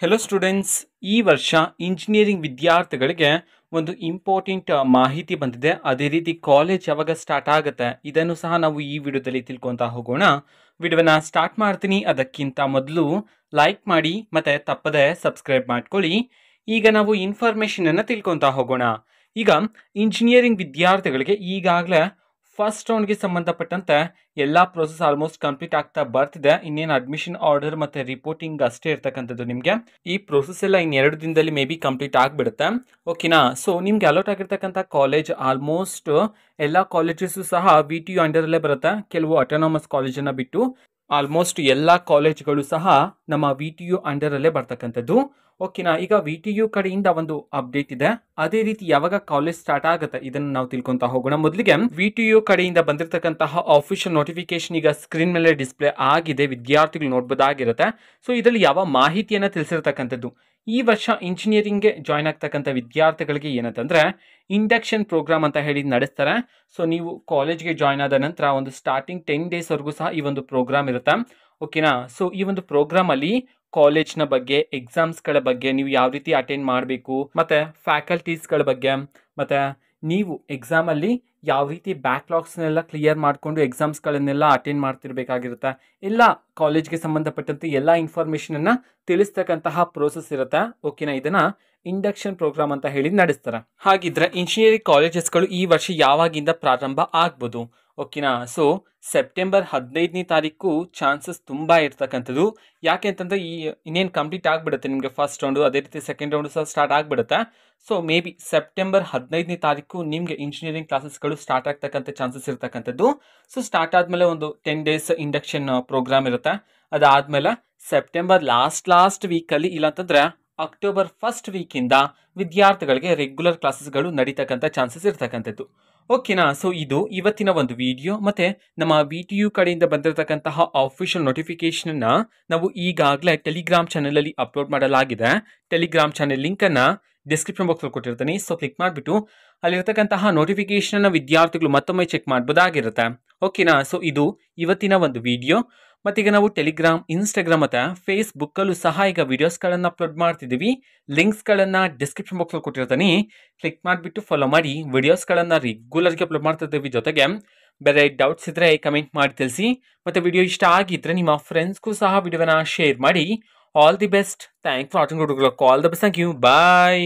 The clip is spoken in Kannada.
ಹೆಲೋ ಸ್ಟೂಡೆಂಟ್ಸ್, ಈ ವರ್ಷ ಇಂಜಿನಿಯರಿಂಗ್ ವಿದ್ಯಾರ್ಥಿಗಳಿಗೆ ಒಂದು ಇಂಪಾರ್ಟೆಂಟ್ ಮಾಹಿತಿ ಬಂದಿದೆ. ಅದೇ ರೀತಿ ಕಾಲೇಜ್ ಯಾವಾಗ ಸ್ಟಾರ್ಟ್ ಆಗುತ್ತೆ ಇದನ್ನು ಸಹ ನಾವು ಈ ವಿಡಿಯೋದಲ್ಲಿ ತಿಳ್ಕೊತಾ ಹೋಗೋಣ. ವಿಡಿಯೋನ ಸ್ಟಾರ್ಟ್ ಮಾಡ್ತೀನಿ. ಅದಕ್ಕಿಂತ ಮೊದಲು ಲೈಕ್ ಮಾಡಿ ಮತ್ತೆ ತಪ್ಪದೆ ಸಬ್ಸ್ಕ್ರೈಬ್ ಮಾಡ್ಕೊಳ್ಳಿ. ಈಗ ನಾವು ಇನ್ಫಾರ್ಮೇಷನ್ ಅನ್ನು ತಿಳ್ಕೊತಾ ಹೋಗೋಣ. ಈಗ ಇಂಜಿನಿಯರಿಂಗ್ ವಿದ್ಯಾರ್ಥಿಗಳಿಗೆ ಈಗಾಗಲೇ ಫಸ್ಟ್ ರೌಂಡ್ಗೆ ಸಂಬಂಧಪಟ್ಟಂತೆ ಎಲ್ಲ ಪ್ರೋಸೆಸ್ ಆಲ್ಮೋಸ್ಟ್ ಕಂಪ್ಲೀಟ್ ಆಗ್ತಾ ಬರ್ತಿದೆ. ಇನ್ನೇನು ಅಡ್ಮಿಷನ್ ಆರ್ಡರ್ ಮತ್ತೆ ರಿಪೋರ್ಟಿಂಗ್ ಅಷ್ಟೇ ಇರ್ತಕ್ಕಂಥದ್ದು. ನಿಮಗೆ ಈ ಪ್ರೋಸೆಸ್ ಎಲ್ಲ ಇನ್ನೆರಡು ದಿನದಲ್ಲಿ ಮೇ ಬಿ ಕಂಪ್ಲೀಟ್ ಆಗಿಬಿಡುತ್ತೆ. ಓಕೆನಾ? ಸೊ ನಿಮ್ಗೆ ಅಲೋಟ್ ಆಗಿರ್ತಕ್ಕಂಥ ಕಾಲೇಜ್ ಆಲ್ಮೋಸ್ಟ್ ಎಲ್ಲ ಕಾಲೇಜಸ್ಸು ಸಹ VTU ಅಂಡರಲ್ಲೇ ಬರುತ್ತೆ. ಕೆಲವು ಅಟಾನಮಸ್ ಕಾಲೇಜನ್ನು ಬಿಟ್ಟು ಆಲ್ಮೋಸ್ಟ್ ಎಲ್ಲ ಕಾಲೇಜ್ಗಳು ಸಹ ನಮ್ಮ VTU ಅಂಡರಲ್ಲೇ ಬರ್ತಕ್ಕಂಥದ್ದು. ಓಕೆನಾ? ಈಗ VTU ಕಡೆಯಿಂದ ಒಂದು ಅಪ್ಡೇಟ್ ಇದೆ. ಅದೇ ರೀತಿ ಯಾವಾಗ ಕಾಲೇಜ್ ಸ್ಟಾರ್ಟ್ ಆಗುತ್ತೆ ಇದನ್ನು ನಾವು ತಿಳ್ಕೊಂತ ಹೋಗೋಣ. ಮೊದಲಿಗೆ VTU ಕಡೆಯಿಂದ ಬಂದಿರತಕ್ಕಂತಹ ಆಫಿಷಿಯಲ್ ನೋಟಿಫಿಕೇಶನ್ ಈಗ ಸ್ಕ್ರೀನ್ ಮೇಲೆ ಡಿಸ್ಪ್ಲೇ ಆಗಿದೆ, ವಿದ್ಯಾರ್ಥಿಗಳು ನೋಡಬಹುದಾಗಿರುತ್ತೆ. ಸೊ ಇದರಲ್ಲಿ ಯಾವ ಮಾಹಿತಿಯನ್ನ ತಿಳಿಸಿರ್ತಕ್ಕಂಥದ್ದು, ಈ ವರ್ಷ ಇಂಜಿನಿಯರಿಂಗ್ಗೆ ಜಾಯ್ನ್ ಆಗ್ತಕ್ಕಂಥ ವಿದ್ಯಾರ್ಥಿಗಳಿಗೆ ಏನಂತಂದ್ರೆ ಇಂಡಕ್ಷನ್ ಪ್ರೋಗ್ರಾಮ್ ಅಂತ ಹೇಳಿ ನಡೆಸ್ತಾರೆ. ಸೊ ನೀವು ಕಾಲೇಜ್ಗೆ ಜಾಯ್ನ್ ಆದ ನಂತರ ಒಂದು ಸ್ಟಾರ್ಟಿಂಗ್ 10 days ವರೆಗೂ ಸಹ ಈ ಒಂದು ಪ್ರೋಗ್ರಾಮ್ ಇರುತ್ತೆ. ಓಕೆನಾ? ಸೊ ಈ ಒಂದು ಪ್ರೋಗ್ರಾಮ್ ಅಲ್ಲಿ ಕಾಲೇಜ್ನ ಬಗ್ಗೆ, ಎಕ್ಸಾಮ್ಸ್ಗಳ ಬಗ್ಗೆ, ನೀವು ಯಾವ ರೀತಿ ಅಟೆಂಡ್ ಮಾಡಬೇಕು, ಮತ್ತೆ ಫ್ಯಾಕಲ್ಟೀಸ್ಗಳ ಬಗ್ಗೆ, ಮತ್ತೆ ನೀವು ಎಕ್ಸಾಮಲ್ಲಿ ಯಾವ ರೀತಿ ಬ್ಯಾಕ್ಲಾಗ್ಸ್ನೆಲ್ಲ ಕ್ಲಿಯರ್ ಮಾಡಿಕೊಂಡು ಎಕ್ಸಾಮ್ಸ್ಗಳನ್ನೆಲ್ಲ ಅಟೆಂಡ್ ಮಾಡ್ತಿರ್ಬೇಕಾಗಿರುತ್ತೆ. ಎಲ್ಲ ಕಾಲೇಜ್ಗೆ ಸಂಬಂಧಪಟ್ಟಂತೆ ಎಲ್ಲ ಇನ್ಫಾರ್ಮೇಷನನ್ನು ತಿಳಿಸ್ತಕ್ಕಂತಹ ಪ್ರೋಸೆಸ್ ಇರುತ್ತೆ. ಓಕೆನಾ? ಇದನ್ನ ಇಂಡಕ್ಷನ್ ಪ್ರೋಗ್ರಾಮ್ ಅಂತ ಹೇಳಿ ನಡೆಸ್ತಾರೆ. ಹಾಗಿದ್ರೆ ಇಂಜಿನಿಯರಿಂಗ್ ಕಾಲೇಜಸ್ಗಳು ಈ ವರ್ಷ ಯಾವಾಗಿಂದ ಪ್ರಾರಂಭ ಆಗ್ಬೋದು? ಓಕೆನಾ? ಸೊ ಸೆಪ್ಟೆಂಬರ್ 15ನೇ ತಾರೀಕು ಚಾನ್ಸಸ್ ತುಂಬ ಇರ್ತಕ್ಕಂಥದ್ದು. ಯಾಕೆ ಅಂತಂದರೆ ಇನ್ನೇನು ಕಂಪ್ಲೀಟ್ ಆಗಿಬಿಡುತ್ತೆ ನಿಮಗೆ ಫಸ್ಟ್ ರೌಂಡು, ಅದೇ ರೀತಿ ಸೆಕೆಂಡ್ ರೌಂಡು ಸಹ ಸ್ಟಾರ್ಟ್ ಆಗಿಬಿಡುತ್ತೆ. ಸೊ ಮೇ ಬಿ ಸೆಪ್ಟೆಂಬರ್ 15ನೇ ತಾರೀಕು ನಿಮಗೆ ಇಂಜಿನಿಯರಿಂಗ್ ಕ್ಲಾಸಸ್ಗಳು ಸ್ಟಾರ್ಟ್ ಆಗ್ತಕ್ಕಂಥ ಚಾನ್ಸಸ್ ಇರ್ತಕ್ಕಂಥದ್ದು. ಸೊ ಸ್ಟಾರ್ಟ್ ಆದಮೇಲೆ ಒಂದು 10 days ಇಂಡಕ್ಷನ್ ಪ್ರೋಗ್ರಾಮ್ ಇರುತ್ತೆ. ಅದಾದಮೇಲೆ ಸೆಪ್ಟೆಂಬರ್ ಲಾಸ್ಟ್ ವೀಕಲ್ಲಿ, ಇಲ್ಲಾಂತಂದರೆ ಅಕ್ಟೋಬರ್ ಫಸ್ಟ್ ವೀಕಿಂದ ವಿದ್ಯಾರ್ಥಿಗಳಿಗೆ ರೆಗ್ಯುಲರ್ ಕ್ಲಾಸಸ್ಗಳು ನಡೀತಕ್ಕಂಥ ಚಾನ್ಸಸ್ ಇರ್ತಕ್ಕಂಥದ್ದು. ಓಕೆನಾ? ಸೊ ಇದು ಇವತ್ತಿನ ಒಂದು ವಿಡಿಯೋ. ಮತ್ತೆ ನಮ್ಮ VTU ಕಡೆಯಿಂದ ಬಂದಿರತಕ್ಕಂತಹ ಆಫಿಷಿಯಲ್ ನೋಟಿಫಿಕೇಶನ್ ನಾವು ಈಗಾಗಲೇ ಟೆಲಿಗ್ರಾಮ್ ಚಾನೆಲ್ ಅಲ್ಲಿ ಅಪ್ಲೋಡ್ ಮಾಡಲಾಗಿದೆ. ಟೆಲಿಗ್ರಾಮ್ ಚಾನೆಲ್ ಲಿಂಕ್ ಅನ್ನ ಡಿಸ್ಕ್ರಿಪ್ಷನ್ ಬಾಕ್ಸ್ ಅಲ್ಲಿ ಕೊಟ್ಟಿರ್ತೀನಿ. ಸೊ ಕ್ಲಿಕ್ ಮಾಡಿಬಿಟ್ಟು ಅಲ್ಲಿರ್ತಕ್ಕಂತಹ ನೋಟಿಫಿಕೇಶನ್ ವಿದ್ಯಾರ್ಥಿಗಳು ಮತ್ತೊಮ್ಮೆ ಚೆಕ್ ಮಾಡಬಹುದಾಗಿರುತ್ತೆ. ಓಕೆನಾ? ಸೊ ಇದು ಇವತ್ತಿನ ಒಂದು ವಿಡಿಯೋ. ಮತ್ತೀಗ ನಾವು ಟೆಲಿಗ್ರಾಮ್, ಇನ್ಸ್ಟಾಗ್ರಾಮ್ ಮತ್ತು ಫೇಸ್ಬುಕ್ಕಲ್ಲೂ ಸಹ ಈಗ ವಿಡಿಯೋಸ್ಗಳನ್ನು ಅಪ್ಲೋಡ್ ಮಾಡ್ತಿದ್ದೀವಿ. ಲಿಂಕ್ಸ್ಗಳನ್ನು ಡಿಸ್ಕ್ರಿಪ್ಷನ್ ಬಾಕ್ಸಲ್ಲಿ ಕೊಟ್ಟಿರ್ತೀನಿ. ಕ್ಲಿಕ್ ಮಾಡಿಬಿಟ್ಟು ಫಾಲೋ ಮಾಡಿ. ವಿಡಿಯೋಸ್ಗಳನ್ನು ರೆಗ್ಯುಲರ್ಗೆ ಅಪ್ಲೋಡ್ ಮಾಡ್ತಿದ್ದೀವಿ. ಜೊತೆಗೆ ಬೇರೆ ಡೌಟ್ಸ್ ಇದ್ದರೆ ಕಮೆಂಟ್ ಮಾಡಿ ತಿಳಿಸಿ. ಮತ್ತು ವಿಡಿಯೋ ಇಷ್ಟ ಆಗಿದ್ದರೆ ನಿಮ್ಮ ಫ್ರೆಂಡ್ಸ್ಗೂ ಸಹ ವಿಡಿಯೋನ ಶೇರ್ ಮಾಡಿ. All the best. Thank for watching. All the best. Thank you. Bye.